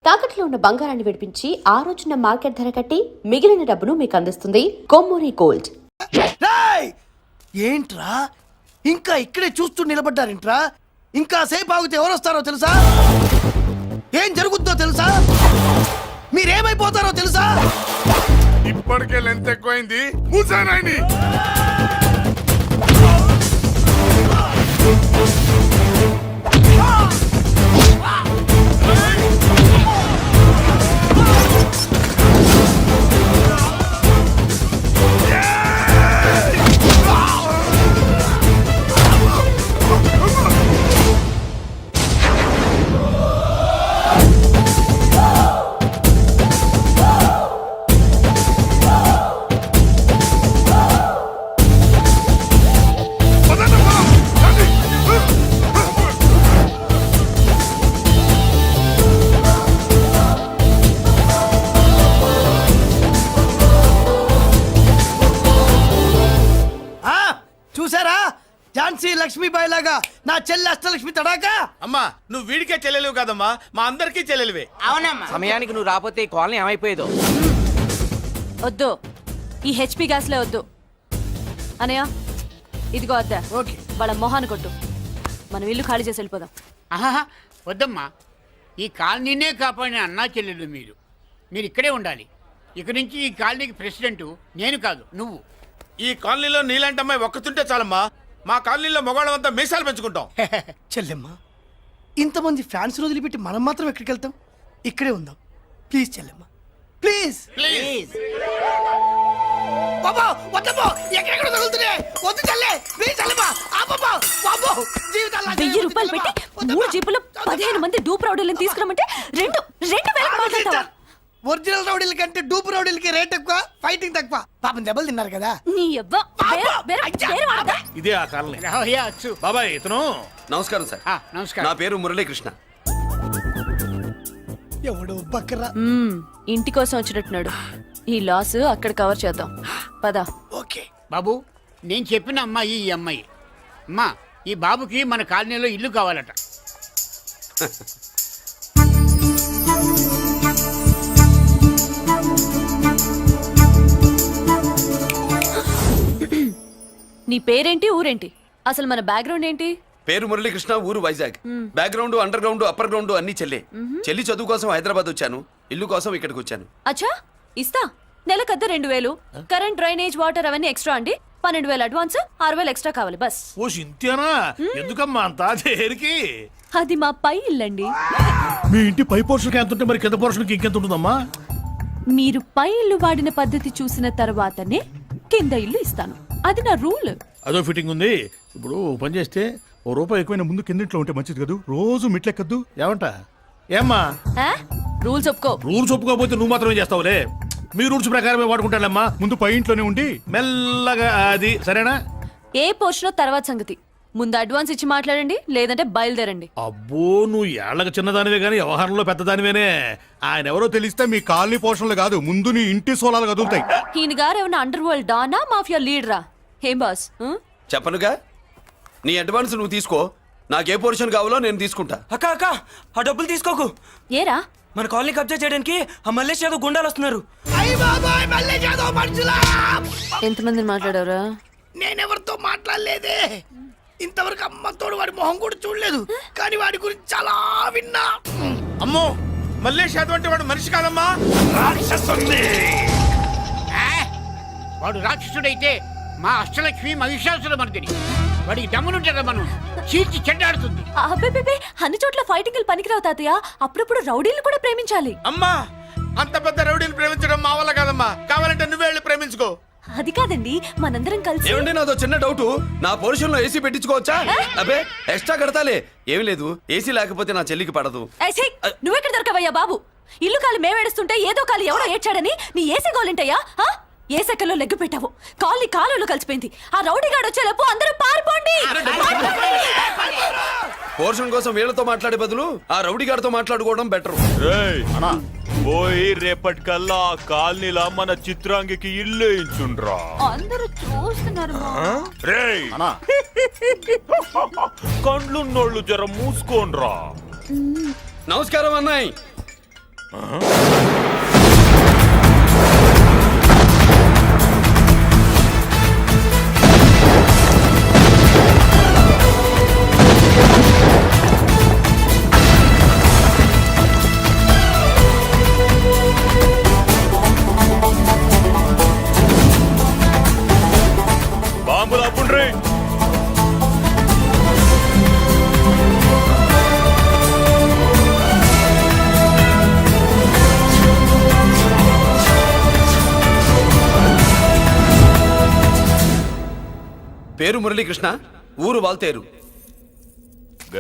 తాకట్లో ఉన్న బంగారాన్ని విడిపించి ఆ రోజున మార్కెట్ ధర కట్టి మిగిలిన డబ్బును మీకు అందిస్తుంది కొమ్మూరి గోల్డ్. ఏంట్రా ఇంకా ఇక్కడే చూస్తూ నిలబడ్డారేంట్రా? ఇంకా సేపు ఆగితే ఎవరు వస్తారో తెలుసా? ఏం జరుగుద్దో తెలుసా? మీరేమైపోతారో తెలుసా? ఇప్పటికే లెంత్ ఎక్కువైంది. మూసానాయని చూసారా? ఝాన్సీ లక్ష్మీబాయి లాగా నా చెల్లి అష్టలక్ష్మి తడాకా. అమ్మా నువ్వు వీడికే చెల్లెలివి కాదమ్మా, మా అందరికీ చెల్లెలివే. అవునమ్మా. సమయానికి నువ్వు రాకపోతే ఈ కాలనీ ఏమైపోయేదో. వద్దు, ఈ హెచ్పి గ్యాస్లే వద్దు. అనయ్య ఇదిగో అద్దా, ఓకే వాళ్ళ మొహాన్ని కొట్టు. మనం ఇల్లు ఖాళీ చేసి వెళ్ళిపోదాం. ఆహా వద్దమ్మా, ఈ కాలనీనే కాపాడిన అన్నా చెల్లెలు మీరు ఇక్కడే ఉండాలి. ఇక నుంచి ఈ కాలనీకి ప్రెసిడెంట్ నేను కాదు, నువ్వు. ఈ కాలనీలో నీలాంటి అమ్మాయి ఒక్కతుంటే చాలమ్మా. మా కాలనీలో మగవాళ్ళంతా మీసాలు పెంచుకుంటాం. చెల్లెమ్మ, ఇంతమంది ఫ్యాన్స్ వదిలిపెట్టి మనం మాత్రం ఎక్కడికి వెళ్తాం? ఇక్కడే ఉందాం ప్లీజ్ చెల్లెమ్మ, ప్లీజ్ ప్లీజ్. బాబా వద్దమ్మా, ఎక్కడెక్కడ తగులుతున్నాయి, వద్దు చెల్లె, ప్లీజ్ చెల్లెమ్మ. అబ్బబ్బా బాబో, జీవితాల్లో 1000 రూపాయలు పెట్టి 3 జీపులు 15 మంది డూప్ రౌడీలను తీసుకురమంటే 2,000 మాట్లాడతావా? ఒరిజినల్ రౌడీల కంటే డూప్ రౌడీలకి రేట్ ఎక్కువ, ఫైటింగ్ తక్కువ. పాపం దెబ్బలు తిన్నారు కదా. నీ అబ్బ ఇదే ఆ కాలనీ. రావయ్యా అచ్చు. బాబాయ్ ఇతను. నమస్కారం సార్. నమస్కారం. నా పేరు మురళీకృష్ణ. ఎవడు బక్కరా. ఇంటి కోసం వచ్చినట్టున్నాడు. ఈ లాస్ అక్కడ కవర్ చేద్దాం, పద. ఓకే బాబు, నేను చెప్పిన అమ్మాయి ఈ అమ్మాయి. అమ్మా, ఈ బాబుకి మన కాలనీలో ఇల్లు కావాలట. నీ పేరేంటి, ఊరేంటి, అసలు మన బ్యాక్గ్రౌండ్ ఏంటి? పేరు మురళీకృష్ణ, ఊరు Vizag. Background under ground upper ground అన్ని చెల్లె. చెల్లి చదువు కోసం హైదరాబాద్ వచ్చాను, ఇల్లు కోసం ఇక్కడికి వచ్చాను. అచ్చా, ఇస్తా. నెలకద్ద 2000, కరెంట్, డ్రైనేజ్, వాటర్ అవన్నీ ఎక్స్ట్రా అండి. 12,000 అడ్వాన్స్, 6,000 ఎక్స్ట్రా కావాలి బస్. ఓ సింత్యానా, ఎందుకమ్మా అంత చేరికి? అది మా పై ఇల్లండి. మీ ఇంటి పై పోర్షన్కి ఎంత ఉంటే మరి కింద పోర్షన్కి ఇంకెంత ఉంటుందమ్మా? మీరు పై ఇల్లు వాడిన పద్ధతి చూసిన తర్వాతనే కింద ఇల్లు ఇస్తాను, అది నా రూల్. అదో ఫిట్టింగ్ ఉంది. ఇప్పుడు పని చేస్తే ₹1 ఎక్కువైనా ముందు కిందింట్లో ఉంటే మంచిది కదా, రోజు మెట్లెక్కద్దు. ఏమంట ఏమ్మా? రూల్స్ ఒప్పుకో. రూల్స్ ఒప్పుకోకపోతే నువ్వు మాత్రమే చేస్తావులే. మీ రూల్స్ ప్రకారమే వాడుకుంటానమ్మా. ముందు పై ఇంట్లోనే ఉండి మెల్లగా, అది సరేనా? ఏ పోర్షన్ తర్వాత సంగతి. ముందు అడ్వాన్స్ ఇచ్చి మాట్లాడండి, లేదంటే బయలుదేరండి. అబ్బో, నువ్వు ఏళ్ళకి చిన్నదానివే గానీ వ్యవహారంలో పెద్దదానివేనే. ఆయన ఎవరో తెలిస్తే మీ కాలనీ పోషణలు కాదు, ముందు నీ ఇంటి సోలాలు కదులుతాయి. ఈయన గారు ఏమన్నా అండర్ వరల్డ్ డానా, మాఫియా లీడరా? ఏం బాస్? చెప్పనుగా, నీ అడ్వాన్స్ నువ్వు తీసుకో, నాకే పోర్షన్ కావాలో నేను తీసుకుంటా. అక్క అక్క, ఆ డబ్బులు తీసుకోకు. ఏరా? మన కాలనీ కబ్జా చేయడానికి ఆ మల్లేష్ యాదవ్ గుండాలు వస్తున్నారు. అయ్య బాబాయ్, మళ్ళీ చదువు మనుషులా. ఎంతమందిని మాట్లాడారా? నేనెవరితో మాట్లాడలేదే. ఇంతవరకు అమ్మతోడు వాడి మొహం కూడా చూడలేదు, కానీ వాడి గురించి చాలా విన్నా. అమ్మో, మల్లేష్ యాదవ్ అంటే వాడు మనిషి కాదమ్మా, రాక్షసుని. వాడు రాక్షసుడైతే మా అష్టలక్ష్మి మహిషాసుల మర్దిని. వాడికి దమ్మునుంటారా మనం చీల్చి చెడ్డాడుతుంది. అబ్బే, అన్ని చోట్ల ఫైటింగ్ పనికిరావు తాతయ్య. అప్పుడప్పుడు రౌడీలు కూడా ప్రేమించాలి. అమ్మా, అంత పెద్ద రౌడీని ప్రేమించడం మా వల్ల కాదమ్మా. కావాలంటే నువ్వే వెళ్ళి ప్రేమించుకో. అది కాదండి, మనందరం కలిసి. ఏమండి, నాదో చిన్న డౌట్. నా పోర్షన్ లో ఏసీ పెట్టించుకోవచ్చా? అబ్బే, ఎక్స్ట్రా కడతాలే. ఏమి లేదు, ఏసీ లేకపోతే నా చెల్లికి పడదు. నువ్వెక్కడ దొరకవయ్యా బాబు? ఇల్లు కాలు మేమేడుస్తుంటే ఏదో కాలు ఎవడో ఏడ్చాడని నీ ఏసీ గోలింటయ్యా? ఏ సెకల్లో లెగ్గు పెట్టావు, కాలి కాలులో కలిసిపోయింది. ఆ రౌడీ గాడు వచ్చేలోపు అందరూ పారిపోండి. పోర్షన్ కోసం వీళ్ళతో మాట్లాడే బదులు ఆ రౌడీ గారితో మాట్లాడుకోవడం బెటర్. పోయి రేపటికల్లా కాలనీలా మన చిత్రాంగికి ఇల్లు ఇచ్చుండ్రా. అందరూ చూస్తున్నారు. కండ్లున్నోళ్ళు జర మూసుకోండ్రా. నమస్కారం అన్నాయ్. బాంబులు అప్పుండ్రీ. పేరు మురళీకృష్ణ, ఊరు వాల్తేరు.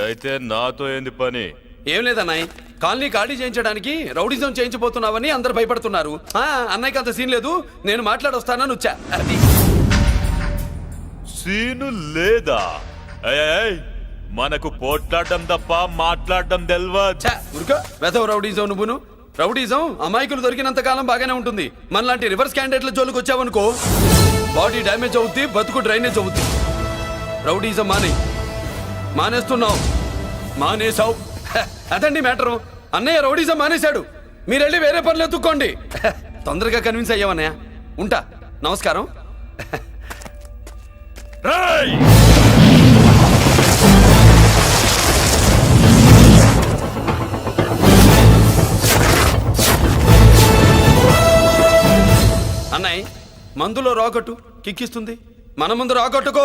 అయితే నాతో ఏంది పని? ఏం లేదన్నాయ్, కాలనీ ఖాళీ చేయించడానికి రౌడిజం చేయించబోతున్నావని అందరు భయపడుతున్నారు. అన్నయ్యకి అంత సీన్ లేదు, నేను మాట్లాడొస్తానని వచ్చా. అది సీను లేదా? ఏయ్, మనకు పోట్లాడడం తప్ప మాట్లాడడం తెల్వా. ఉరుక వెధవ రౌడీజం నువ్వును. రౌడీజం అమాయకులు దొరికినంత కాలం బాగానే ఉంటుంది. మనలాంటి రివర్స్ క్యాండిడేట్ల జోలికి వచ్చావనుకో బాడీ డ్యామేజ్ అవుద్ది, బతుకు డ్రైనేజ్ అవుద్ది. రౌడీజం మానేస్తున్నావు, మానేసావు. అదండి మ్యాటరు. అన్నయ్య రౌడీజం మానేశాడు, మీరెళ్ళి వేరే పనులు ఎత్తుక్కోండి. తొందరగా కన్విన్స్ అయ్యావన్నయ్య. ఉంటా, నమస్కారం. రేయ్! అన్నయ్య మందులో రాకట్టు కిక్కిస్తుంది, మన ముందు రాకట్టుకో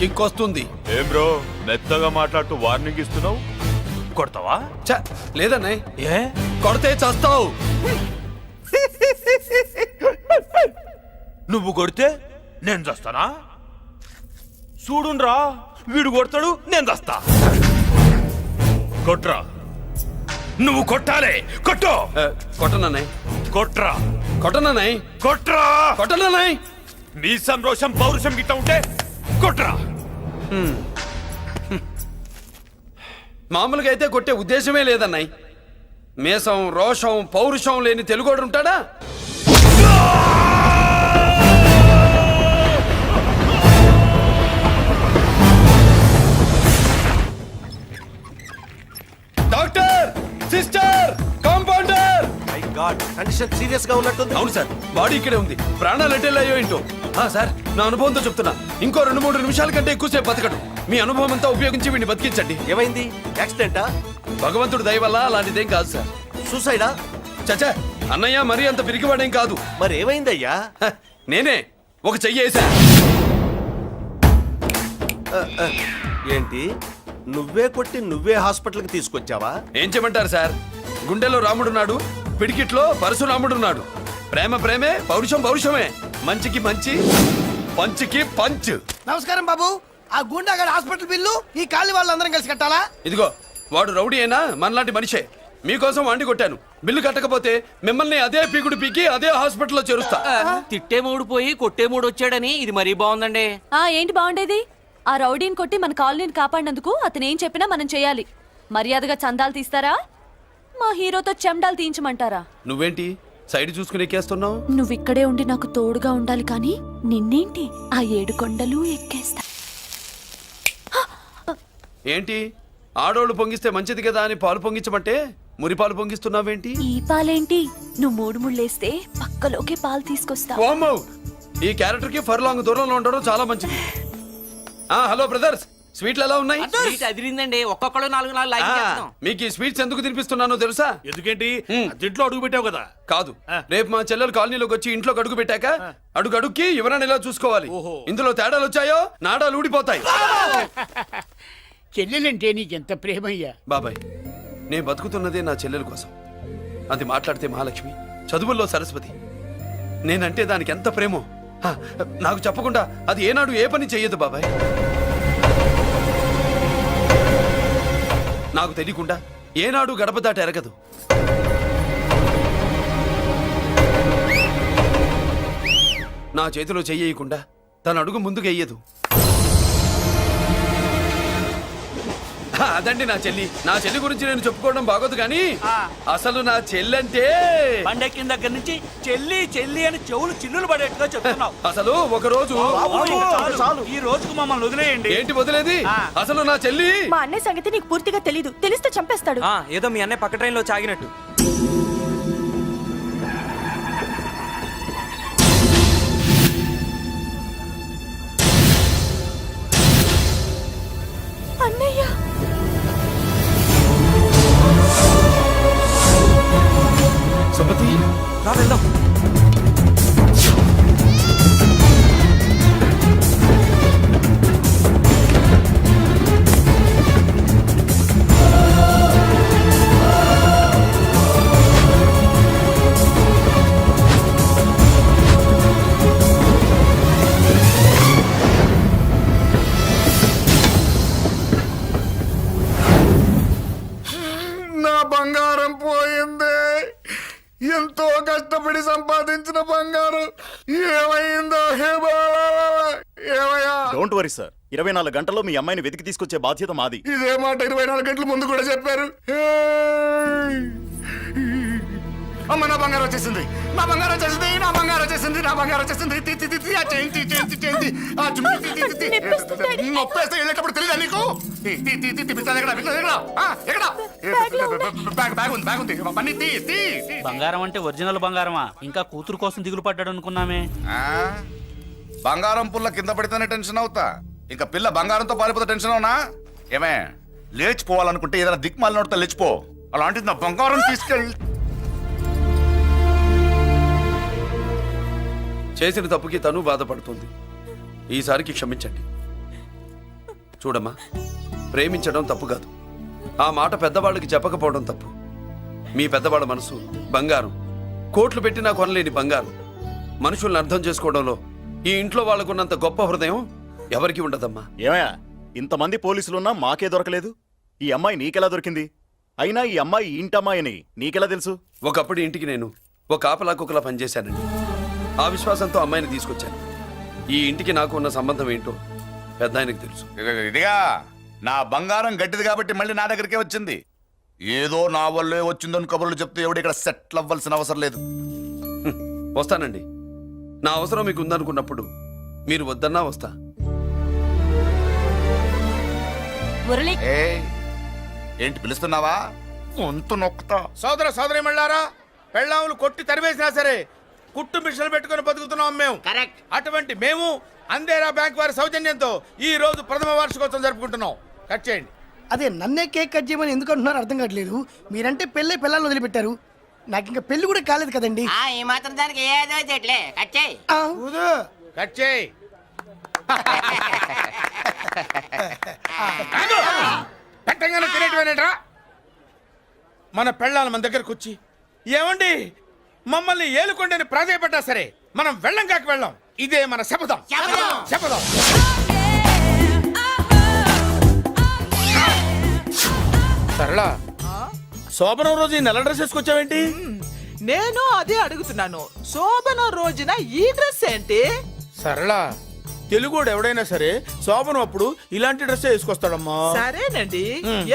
కిక్ వస్తుంది. ఏం బ్రో మెత్తగా మాట్లాడుతూ వార్నింగ్ ఇస్తున్నావు? కొడతావా? లేదన్నయ్య, ఏ కొడితే చస్తావు. నువ్వు కొడితే నేను చస్తానా? చూడుండ్రా, వీడు కొడతాడు, నేను చస్తా. కొట్రా, నువ్వు కొట్టాలే. కొట్టు. కొట్టనన్నయ్య, కొట్రా, కొట్టనన్నయ్య, కొట్రా, కొట్టనన్నయ్య. నీ సంరోషం పౌరుషం గిట్ట ఉంటే కొట్రా. మామూలుగా అయితే కొట్టే ఉద్దేశమే లేదన్నయ్య. మేషం, రోషం, పౌరుషం లేని తెలుగోడు ఉంటాడా? Doctor, sister, compounder. Condition serious గా ఉన్నట్టుంది. అవును సార్, బాడీ ఇక్కడే ఉంది, ప్రాణాలు ఎట్టేలా ఏంటో. సార్, నా అనుభవంతో చెప్తున్నా, ఇంకో 2-3 నిమిషాల కంటే ఎక్కువసేపు బతకడు. మీ అనుభవం అంతా ఉపయోగించి వీడిని బతికించండి. ఏమైంది? యాక్సిడెంటా? భగవంతుడు దయ వల్ల అలాంటిదేం కాదు సార్. సూసైడా? చచ్చా, అన్నయ్య మరీ అంత పిరికివాడేం కాదు. మరి ఏమైందయ్యా? నేనే ఒక చెయ్యి వేసా. ఏంటి, నువ్వే కొట్టి నువ్వే హాస్పిటల్కి తీసుకొచ్చావా? ఏం చేయమంటారు సార్, గుండెలో రాముడున్నాడు, పిడికిట్లో పరశురాముడున్నాడు. ప్రేమ ప్రేమే, పౌరుషం పౌరుషమే, మంచికి మంచి, పంచికి పంచ్. నమస్కారం బాబు. ఆ గుండాగడ్ హాస్పిటల్ బిల్లు ఈ కాలి వాళ్ళందరం కలిసి కట్టాలా? ఇదిగో, వాడు రౌడీ అయినా మనలాంటి మనిషే. మీకోసం వండి కొట్టాను. బిల్లు కట్టకపోతే మిమ్మల్ని అదే పీకుడు పీకి అదే హాస్పిటల్లో చేరుస్తా. తిట్టే మూడు పోయి కొట్టే మూడు వచ్చాడని ఇది మరీ బాగుందండి. ఏంటి బాగుండేది? ఆ రౌడీని కొట్టి మన కాలనీని కాపాడినందుకు అతను ఏం చెప్పినా మనం చేయాలి. మర్యాదగా చందాలు తీస్తారా, మా హీరోతో చెండాలు తీయించమంటారా? నువ్వేంటి సైడ్ చూసుకుని ఎక్కేస్తున్నావు? నువ్విక్కడే ఉండి నాకు తోడుగా ఉండాలి, కానీ నిన్నేంటి ఆ 7 కొండలు ఎక్కేస్తా. ఏంటి, ఆడోళ్ళు పొంగిస్తే మంచిది కదా అని పాలు పొంగించమంటే మురిపాలు పొంగిస్తున్నావేంటి? ఈ పాలేంటి, నువ్వు 3 ముళ్ళేస్తే పక్కలోకే పాలు తీసుకొస్తా. ఓమ్మో, ఈ క్యారెక్టర్ కి ఫర్ లాంగ్ దూరంలో ఉండడం చాలా మంచిది. హలో బ్రదర్స్, స్వీట్లు ఎలా ఉన్నాయి? అదిరిందండి, ఒక్కొక్కడు 4 లైక్ చేస్తాం. మీకు ఈ స్వీట్స్ ఎందుకు తినిపిస్తున్నానో తెలుసా? ఎందుకేంటి దీంట్లో అడుగు పెట్టావు కదా. కాదు, రేపు మా చెల్లెలు కాలనీలోకి వచ్చి ఇంట్లో అడుగు పెట్టాక అడుగు అడుక్కి ఎవరైనా ఇలా చూసుకోవాలి. ఇందులో తేడాలు వచ్చాయో నాడాలు ఊడిపోతాయి. చెల్లెలంటే నీకెంత ప్రేమయ్యా. బాబాయ్, నేను బతుకుతున్నదే నా చెల్లెల కోసం. అది మాట్లాడితే మహాలక్ష్మి, చదువుల్లో సరస్వతి. నేనంటే దానికి ఎంత ప్రేమో నాకు చెప్పకుండా అది ఏనాడు ఏ పని చెయ్యదు బాబాయ్. నాకు తెలియకుండా ఏనాడు గడప దాటి ఎరగదు. నా చేతిలో చెయ్యకుండా తన అడుగు ముందుకు వెయ్యదు. అదండి నా చెల్లి గురించి నేను చెప్పుకోవడం బాగోదు కానీ అసలు నా చెల్లి అంటే పండెక్కిన దగ్గర నుంచి చెల్లి చెల్లి అని చెవులు చిల్లులు పడేట్టుగా చెప్తున్నావు. అసలు ఒక రోజు ఈ రోజుకు మమ్మల్ని వదిలేయండి. ఏంటి వదిలేది? అసలు నా చెల్లి మా అన్నయ్య సంగతి నీకు పూర్తిగా తెలీదు. తెలిస్తే చంపేస్తాడు. ఏదో మీ అన్నయ్య పక్క ట్రైన్లో చాగినట్టు. అన్నయ్య సుమతి రా వెళ్దాం. నా బంగారం పోయింది. ఎంతో కష్టపడి సంపాదించిన బంగారం ఏమైందో హే బాబా, ఏమయ్యా? డోంట్ వరీ సార్, 24 గంటల్లో మీ అమ్మాయిని వెతికి తీసుకొచ్చే బాధ్యత మాది. ఇదే మాట 24 గంటల ముందు కూడా చెప్పారు. అమ్మ నా బంగారం వచ్చేసింది, నా బంగారం వచ్చేసింది, నా బంగారం వచ్చేసింది, నా బంగారం వచ్చేసింది. ఆ చేయింది ఆ జుమ్మి నొప్పేస్తే వెళ్ళేటప్పుడు తెలియదా నీకు? బ్యాగ్ ఉంది పని తీ. బంగారం అంటే ఒరిజినల్ బంగారమా? ఇంకా కూతురు కోసం దిగులు పడ్డాడు అనుకున్నామే. బంగారం పుల్ల కింద పడితేనే టెన్షన్ అవుతా, ఇంకా పిల్ల బంగారంతో పారిపోతే టెన్షన్ అవునా? ఏమే లేచిపోవాలనుకుంటే ఏదైనా దిక్మాల నోడితే లేచిపో. అలాంటిది నా బంగారం తీసుకెళ్ళి చేసిన తప్పుకి తను బాధపడుతుంది. ఈసారికి క్షమించండి. చూడమ్మా, ప్రేమించడం తప్పు కాదు, ఆ మాట పెద్దవాళ్ళకి చెప్పకపోవడం తప్పు. మీ పెద్దవాళ్ళ మనసు బంగారం, కోట్లు పెట్టినా కొనలేని బంగారం. మనుషుల్ని అర్థం చేసుకోవడంలో ఈ ఇంట్లో వాళ్ళకున్నంత గొప్ప హృదయం ఎవరికి ఉండదమ్మా. ఏమయ్యా, ఇంతమంది పోలీసులున్నా మాకే దొరకలేదు. ఈ అమ్మాయి నీకెలా దొరికింది? అయినా ఈ అమ్మాయి ఈ ఇంటమ్మాయి అని నీకెలా తెలుసు? ఒకప్పుడు ఇంటికి నేను ఒక ఆపలాకుకలా పనిచేశానండి. ఆ విశ్వాసంతో అమ్మాయిని తీసుకొచ్చాను. ఈ ఇంటికి నాకు ఉన్న సంబంధం ఏంటో పెద్ద ఆయనకు తెలుసు. ఇదిగా నా బంగారం గట్టిది కాబట్టి మళ్ళీ నా దగ్గరికే వచ్చింది. ఏదో నా వల్లే వచ్చిందని కబుర్లు చెప్తే ఎవడు ఇక్కడ సెటిల్ అవ్వాల్సిన అవసరం లేదు. వస్తానండి. నా అవసరం మీకు ఉందనుకున్నప్పుడు మీరు వద్దన్నా వస్తా. మురళి ఏంటి పిలుస్తున్నావా? గొంతు నొక్కుతా. సోదరి మళ్ళారా, పెళ్ళాములు కొట్టి తరివేసినా సరే కుట్టు మిషన్లు పెట్టుకుని బతుకుతున్నాం మేము. అటువంటి మేము అందేరా బ్యాంక్ వారి సౌజన్యంతో ఈ రోజు ప్రథమ వార్షికోత్సవం జరుపుకుంటున్నాం. కట్ చేయండి. అదే నన్నే కేక్ కట్ చేయమని ఎందుకు అంటున్నారో అర్థం కావట్లేదు. మీరంటే పిల్లల్ని వదిలిపెట్టారు, నాకు ఇంకా పెళ్లి కూడా కాలేదు కదండి. ఈ మాత్రం దానికి ఏదో చెట్లే కట్ చేయి. కట్ చేయి. పెట్టంగానే తినేటివేనేట్రా? మన పెళ్ళాలు మన దగ్గరకు వచ్చి ఏమండి మమ్మల్ని ఏలుకొండని ప్రాధాయపడ్డా సరే మనం వెళ్ళం కాక వెళ్ళాం. ఇదే మన శపథం. సరళ, శోభనం రోజు ఈ నల్ల డ్రెస్ వేసుకొచ్చావేంటి? నేను అదే అడుగుతున్నాను. శోభన రోజున ఈ డ్రెస్ ఏంటి? సరళ, తెలుగుడు ఎవడైనా సరే శోభనం అప్పుడు ఇలాంటి డ్రెస్ వేసుకొస్తాడమ్మా. సరేనండి,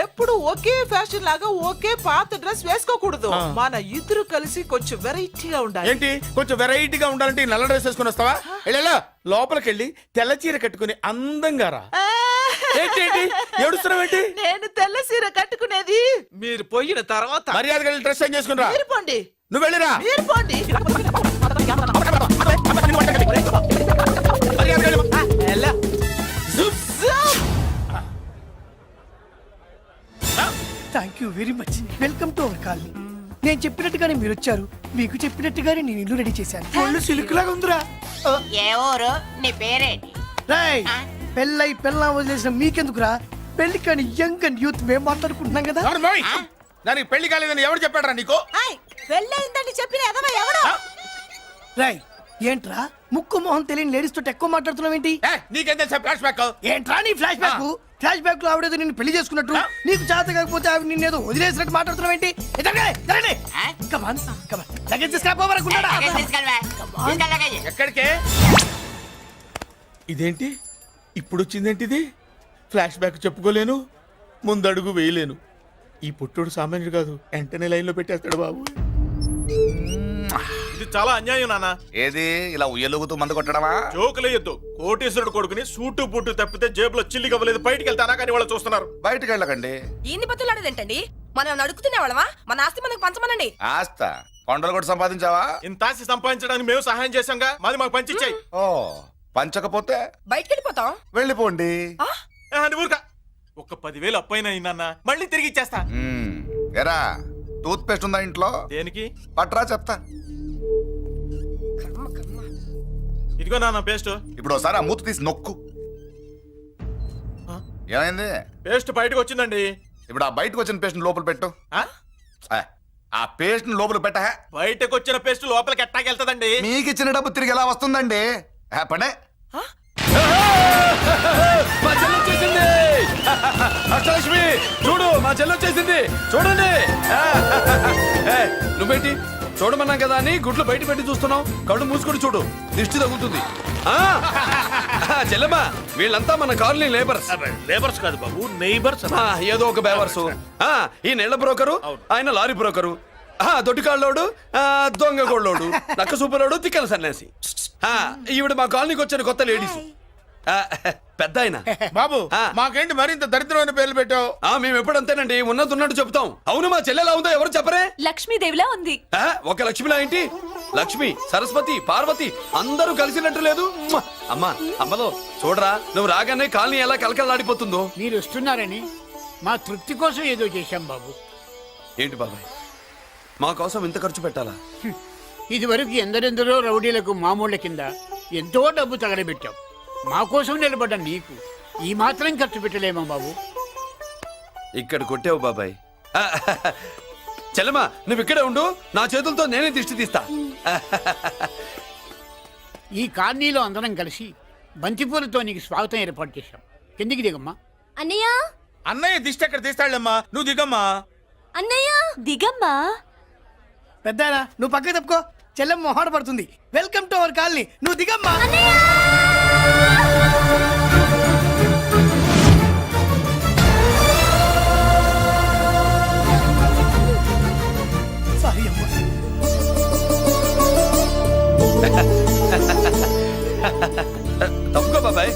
ఎప్పుడు ఒకే ఫ్యాషన్ లాగా ఒకే పాత డ్రెస్ వేసుకోకూడదు. మన ఇద్దరు కలిసి కొంచెం వెరైటీగా ఉండాలి. ఏంటి కొంచెం వెరైటీగా ఉండాలంటే ఈ నల్ల డ్రెస్ వేసుకొని వస్తావా? వెళ్ళా లోపలికి వెళ్ళి తెల్ల చీర కట్టుకుని అందంగా రా. ఏంటి ఏడుస్తున్నావేంటి? నేను తెల్ల సీర కట్టుకునేది మీరు పోయిన తర్వాత. మర్యాదగా వెళ్ళి డ్రెస్ చేంజ్ చేసుకుని రా. మీరు పోండి. నువ్వు వెళ్ళిరా. మీరు పోండి. Thank you very much. Welcome to our colony. నేను చెప్పినట్టుగానే మీరు వచ్చారు, మీకు చెప్పినట్టుగానే నేను ఇల్లు రెడీ చేశాను. ఒళ్ళు సిల్క్ లాగా ఉందిరా. ఏ ఊరు? నీ పేరేంటి? రాయ్, పెళ్ళై పెళ్ళా వదిలేసిన మీకెందుకురా? పెళ్లి కాని యంగ్ అండ్ యూత్ మేము మాట్లాడుకుంటున్నాం కదా. దానికి పెళ్లి కాలేదని ఎవరు చెప్పాడరా నీకు? పెళ్ళయిందని చెప్పిన ఎదవ ఎవడు? రాయ్, ఏంట్రా ముక్కు మొహం తెలియని లేడీస్ తోటి ఎక్కువ మాట్లాడుతున్నావు ఏంటి? నీకేం తెలుసా ఫ్లాష్ బ్యాక్? ఏంట్రా నీ ఫ్లాష్ బ్యాక్? ఫ్లాష్ బ్యాక్ లో ఆవిడేదో నిన్ను పెళ్లి చేసుకున్నట్టు, నీకు చేత కాకపోతే ఆవిడ నిన్నేదో వదిలేసినట్టు మాట్లాడుతున్నావు ఏంటి? ఎక్కడికే? ఇదేంటి ఇప్పుడు వచ్చిందేంటిది? ఫ్లాష్ బ్యాక్ చెప్పుకోలేను, ముందడుగు వేయలేను. ఈ పుట్టుడు సామాన్యుడు కాదు, వెంటనే లైన్లో పెట్టేస్తాడు బాబు. ఇది చాలా అన్యాయం నాన్న. ఏది ఇలా ఉయ్యలుగుతూ మందు కొట్టడమా? జోకులేయొద్దు. కోటేశ్వరుడు కొడుకుని సూటు బుట్టు తప్పితే జేబులో చిల్లి కవ్వలేదు, బయటికి వెళ్తానా కానీ వాళ్ళు చూస్తున్నారు. బయటికి వెళ్ళకండి. ఈయన్ని బతులాడేదేంటండి? మనం నడుకుతున్న వాళ్ళమా? మన ఆస్తి మనకు పంచమనండి. ఆస్త కొండలు కూడా సంపాదించావా? ఇంత ఆస్తి సంపాదించడానికి మేము సహాయం చేశాంగా, మాది మాకు పంచిచ్చాయి. ఓ పంచకపోతే బయటికి వెళ్ళిపోతాం. వెళ్ళిపోండి. ఊరుక. ఒక్క 10,000 అప్పైనా నాన్న, మళ్ళీ తిరిగి ఇచ్చేస్తా. ఎరా టూత్ పేస్ట్ ఉందా ఇంట్లో? దేనికి? పట్రా చెప్తా. ఇదిగో నాన్న పేస్ట్. ఇప్పుడు ఒకసారి ఆ మూత తీసి నొక్కు. ఏమైంది? పేస్ట్ బయటకు వచ్చిందండి. ఇప్పుడు ఆ బయటకు వచ్చిన పేస్ట్ లోపల పెట్టు. ఆ పేస్ట్ లోపల పెట్ట. బయటకు వచ్చిన పేస్ట్ లోపలికి ఎట్టాకెళ్తదండి? మీకు ఇచ్చిన డబ్బు తిరిగి ఎలా వస్తుందండి? పడే మా చెల్లి వచ్చేసింది. అష్టలక్ష్మి చూడు, మా చెల్లి వచ్చేసింది చూడండి. నువ్వేంటి చూడమన్నాం కదా అని గుడ్లు బయట పెట్టి చూస్తున్నావు? కళ్ళు మూసుకొని చూడు, దిష్టి తగ్గుతుంది. చెల్లెమ్మా, వీళ్ళంతా మన కాలనీ లేబర్స్. లేబర్స్ కాదు బాబు, నైబర్స్. ఏదో ఒక బేవర్సు. ఈ నెల బ్రోకరు, ఆయన లారీ బ్రోకరు, దొడ్డికాళ్ళోడు, దొంగ గోళ్ళోడు, నక్క సూపరోడు, తిక్కల సన్యాసి. ఈవిడ మా కాలనీకి వచ్చిన కొత్త లేడీస్. పెద్ద ఆయన. బాబు మాకేంటి మరింత దరిద్రమైన పేర్లు పెట్టావు? మేము ఎప్పుడంతేనండి, ఉన్నట్టు చెప్తాం. అవును, మా చెల్లెలా ఉందో ఎవరు చెప్పరే? లక్ష్మీదేవిలా ఉంది. ఒక లక్ష్మిలా ఏంటి? లక్ష్మి, సరస్వతి, పార్వతి అందరూ కలిసినట్టు లేదు. అమ్మా, అమ్మలో చూడరా, నువ్వు రాగానే కాలనీ ఎలా కలకలాడిపోతుందో. మీరు వస్తున్నారని మా తృప్తి కోసం ఏదో చేశాం బాబు. ఏంటి బాబాయ్, మా కోసం ఇంత ఖర్చు పెట్టాలా? ఇదివరకు ఎందరెందరో రౌడీలకు మామూళ్ళ కింద ఎంతో డబ్బు తగలబెట్టాం. మా కోసం నిలబడ్డ నీకు ఈ మాత్రం ఖర్చు పెట్టలేమా బాబు? ఇక్కడ కొట్టావు బాబాయ్. చెల్లెమ్మా, నువ్వు ఇక్కడే ఉండు, నా చేతులతో నేనే దిష్టి తీస్తా. ఈ కాలనీలో అందరం కలిసి బంతిపూలతో నీకు స్వాగతం ఏర్పాటు చేశాం. కిందికి దిగమ్మా. అన్నయ్య, అన్నయ్య దిష్టి ఎక్కడ తీస్తాడమ్మా? నువ్వు దిగమ్మా. అన్నయ్య దిగమ్మా. పెద్దారా నువ్వు పక్కకి తప్పుకో, చెల్లెమ్మ మొహాట పడుతుంది. వెల్కమ్ టు అవర్ కాలనీ, నువ్వు దిగమ్మా. సారీ అమ్మా. తప్పుకో బాబాయ్.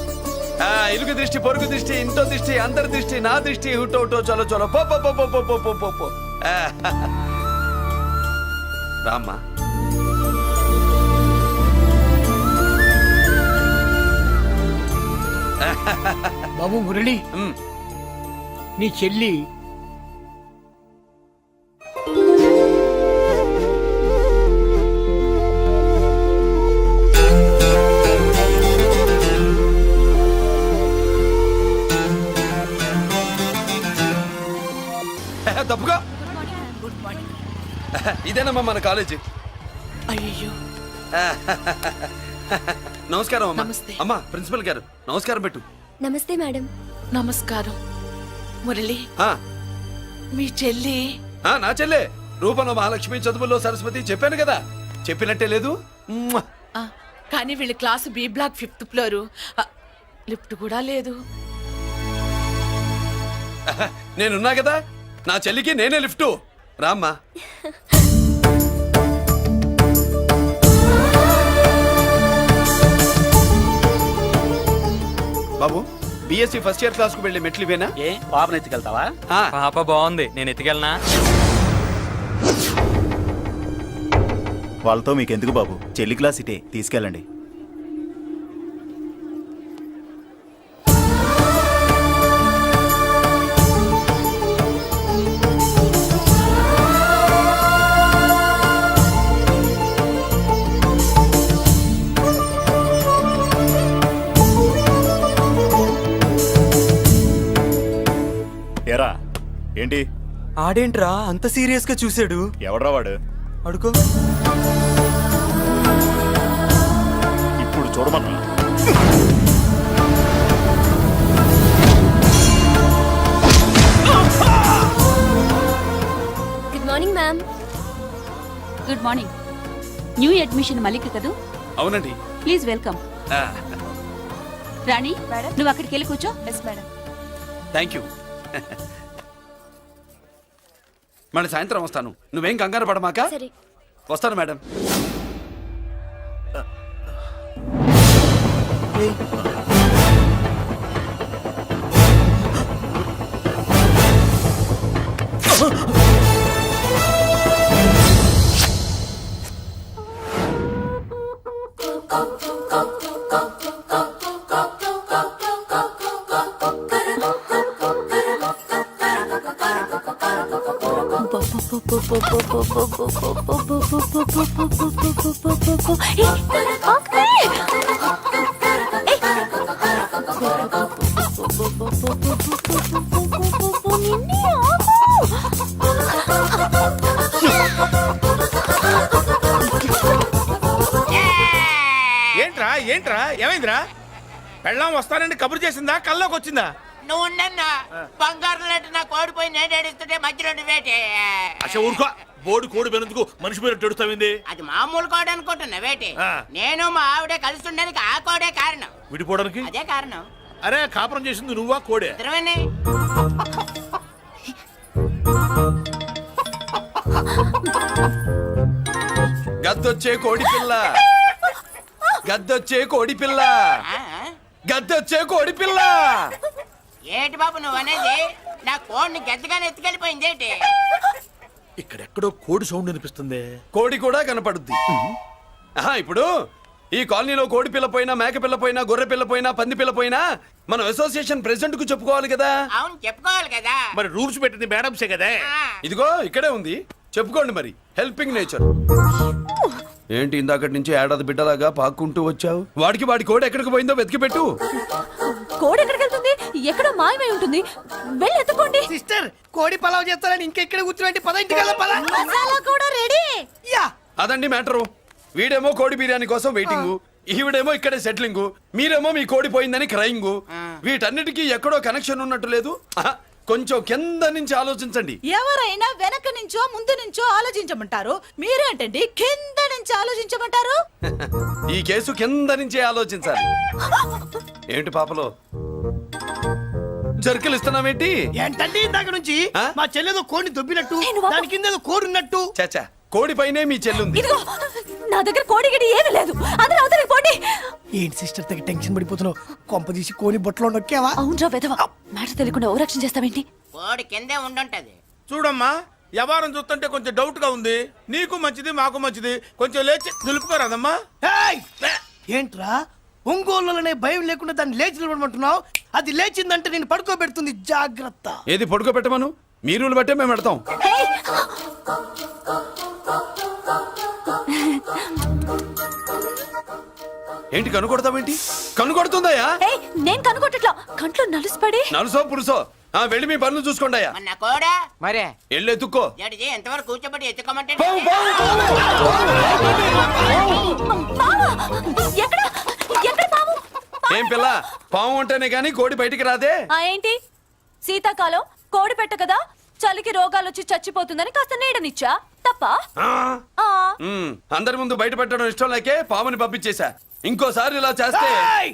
ఇరుగు దృష్టి, పొరుగు దృష్టి, ఇంటో దృష్టి, అందరి దృష్టి, నా దృష్టి, హుటో హుటో చలో చలో పో పో పో పో పో పో పో పో. రామ్మా. బాబు మురళి, నీ చెల్లి తప్పుగా. ఇదేనమ్మా మన కాలేజీ. అయ్యో నమస్కారం అమ్మా. అమ్మా, ప్రిన్సిపల్ గారు నమస్కారం పెట్టు. నమస్తే మేడం. నమస్కారం. మురళి, ఆ, మీ చెల్లి నా చెల్లె రూపంలో మహాలక్ష్మి, చదువుల్లో సరస్వతి. చెప్పాను కదా, చెప్పినట్టే లేదు. కానీ వీళ్ళ class B block 5th floor. Lift కూడా లేదు. నేనున్నా కదా, నా చెల్లికి నేనే లిఫ్ట్. రామ్మా. బాబు, బిఎస్సి ఫస్ట్ ఇయర్ క్లాస్ కు వెళ్ళి మెట్లు ఇవేనా? ఏ పాపను ఎత్తుకెళ్తావా? పాప బాగుంది, నేను ఎత్తుకెళ్ళనా? వాళ్ళతో మీకెందుకు బాబు, చెల్లి క్లాస్ ఇటే, తీసుకెళ్ళండి. ఎరా ఏంటి? ఆడేంట్రా అంత సీరియస్ గా చూసాడు? ఎవడ్రా వాడు? అడుకో. ఇప్పుడు చూడమన్నా. Good morning ma'am. Good morning. New admission Mallika కదూ? అవునండి. Please welcome. రాణి, నువ్వు అక్కడికి వెళ్ళి కూర్చో. Thank you. మళ్ళీ సాయంత్రం వస్తాను, నువ్వేం కంగారు పడమాక. సరే. వస్తాను మేడం. ఏంట్రా ఏంట్రా ఏమైందిరా? పెళ్ళాం వస్తానండి కబురు చేసిందా, కల్లోకి వచ్చిందా? నువ్వు ఉండన్నా బంగారం లాంటి నా కోడిపోయి నేను ఏడుస్తుంటే మధ్యలో వేటే అసలు ఊరుకో, బోడి కోడి పెనందుకు మనిషి మీద తెడుస్తావింది. అది మామూలు కోడి అనుకుంటున్నా వేటే. ఆ. నేను మా ఆవిడే కలిసి ఉండడానికి ఆ కోడే కారణం. విడిపోవడానికి అదే కారణం. అరే కాపురం చేసింది నువ్వా కోడే? ఇద్దరమేనే. గద్దొచ్చే కోడి పిల్ల, గద్దొచ్చే కోడి పిల్ల, ఆ? గద్దొచ్చే కోడి పిల్ల. ఏటి బాబు నువ్వు అనేది? నా కోడిని గద్దగానే ఎత్తుకెళ్ళిపోయింది ఏంటి? ఇక్కడెక్కడో కోడి సౌండ్ అనిపిస్తుంది. కోడి కూడా కనపడుద్ది. ఆహా, ఇప్పుడు ఈ కాలనీలో కోడి పిల్ల పోయినా, మేక పిల్ల పోయినా, గొర్రె పిల్ల పోయినా, పంది పిల్ల పోయినా మనం అసోసియేషన్ ప్రెసిడెంట్ కు చెప్పుకోవాలి కదా. అవును చెప్పుకోవాలి కదా. మరి రూల్స్ పెట్టింది మేడంసే కదా. ఆ. ఇదిగో ఇక్కడే ఉంది, చెప్పుకోండి మరి. Helping nature. ఏంటి ఇందాకటి నుంచి ఏడాది బిడ్డలాగా పాక్కుంటూ వచ్చావు? వాడికి వాడి కోడి ఎక్కడికి పోయిందో వెతికి పెట్టు. కోడి ఎక్కడికి వెళ్తుంది? ఎక్కడో మాయమై ఉంటుంది. వెళ్ళి ఎత్తుకోండి. సిస్టర్ కోడి పలావ్ చేస్తారని ఇంకెక్కడ కూర్చోండి. పద ఇంటికి పద. మసాలా కూడా రెడీ. యా అదండి మ్యాటరు. వీడేమో కోడి బిర్యానీ కోసం వెయిటింగ్, ఈవిడేమో ఇక్కడే సెటిలింగ్, మీరేమో మీ కోడి పోయిందని క్రయింగ్. వీటన్నిటికీ ఎక్కడో కనెక్షన్ ఉన్నట్టు లేదు. ఆహా, కొంచెం కింద నుంచి ఆలోచించండి. ఎవరైనా వెనక నుంచో ముందు నుంచో ఆలోచించమంటారు, మీరేంటండి కింద నుంచి ఆలోచించమంటారు? ఈ కేసు కింద నుంచే ఆలోచించాలి. ఏంటి పాపలో జర్కలు ఇస్తున్నావేంటి? ఏంటంటే ఇందాక నుంచి ఆ? మా చెల్లెదో కోడిని దొబ్బినట్టు, నేను బాబు. దాని కింద ఏదో కోడి ఉన్నట్టు. చచ్చా, కోడి పైనే మీ చెల్లుంది. ఇదిగో నా దగ్గర కోడి గిడి ఏమీ లేదు. అందరూ అవతలికి పోండి. ఏంటి సిస్టర్ తగ్గ టెన్షన్ పడిపోతున్నావు? కొంప తీసి కోని బొట్టలో నొక్కావా? అవునరా వెధవ. మ్యాటర్ తెలియకుండా ఓ రక్షణ చేస్తావేంటి? కోడి కిందే ఉండుంటది. చూడమ్మా, వ్యవహారం చూస్తుంటే కొంచెం డౌట్ గా ఉంది. నీకు మంచిది మాకు మంచిది, కొంచెం లేచి నిలుపుకోరాదమ్మా. ఏయ్! ఏంట్రా ఒంగోలులోనే భయం లేకుండా దాన్ని లేచి నిలబడమంటున్నావు? అది లేచిందంటే నేను పడుకోబెడుతుంది, జాగ్రత్త. ఏది పడుకోబెట్టమను, మీరు బట్టే మేము పెడతాం. ఏంటి కనుకొడతావేంటి? కనుకొడుతుందయ్యా? ఏయ్, నేను కనుగొట్టట్లా. కంట్లో నలుసుపడి. నలుసో పురుసో, వెళ్ళి మీ పనులు చూసుకోండి అయ్యా. మన కోడా మరే వెళ్ళి ఎత్తుక్కో. జడిజీ ఎంతవరకు కూర్చోబెట్టి ఎత్తుకోమంటే పావు, పావు, మావా, ఎక్కడ ఎక్కడ పాము? ఏం పిల్ల, పాము అంటేనే గాని కోడి బయటికి రాదే. ఏంటి శీతాకాలం కోడి పెట్ట కదా, చలికి రోగాలు వచ్చి చచ్చిపోతుందని కాస్త నీడనిచ్చా. తప్ప? అందరి ముందు బయట పెట్టడం ఇష్టం లేకే పాముని పంపించేశా. ఇంకోసారి ఇలా చేస్తే ఏయ్!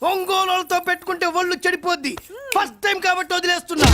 ఒంగోలులతో పెట్టుకుంటే ఒళ్ళు చెడిపోద్ది. ఫస్ట్ టైం కాబట్టి వదిలేస్తున్నా.